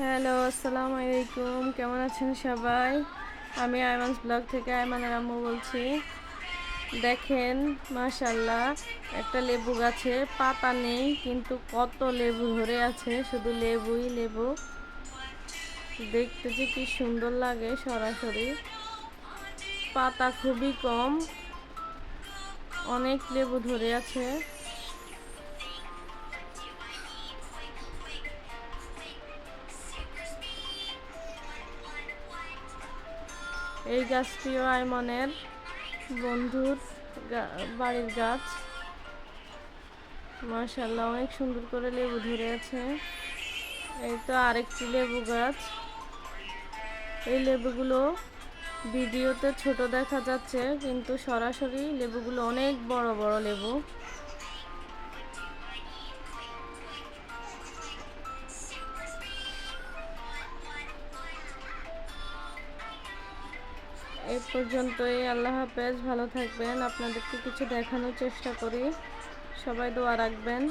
Hello, আসসালামু আলাইকুম। কেমন আছেন সবাই? আমি আইমানস ব্লগ থেকে আইমানের আম্মু বলছি। দেখেন, মাশাআল্লাহ, একটা লেবু গাছে পাতা নেই, কিন্তু কত লেবু ধরে আছে। শুধু লেবুই লেবু। দেখতে যে কি সুন্দর লাগে সরাসরি। পাতা খুবই কম, অনেক লেবু ধরে আছে। এই গাছটিও আইমনের বন্ধুর বাড়ির গাছ। মাশাআল্লাহ, অনেক সুন্দর করে লেবু ধরে আছে। এই তো আরেকটি লেবু গাছ। এই লেবুগুলো ভিডিওতে ছোট দেখা যাচ্ছে, কিন্তু সরাসরি লেবুগুলো অনেক বড় বড় লেবু। এই পর্যন্তই। আল্লাহ হাফেজ, ভালো থাকবেন। আপনাদেরকে কিছু দেখানোর চেষ্টা করি। সবাই দোয়া রাখবেন।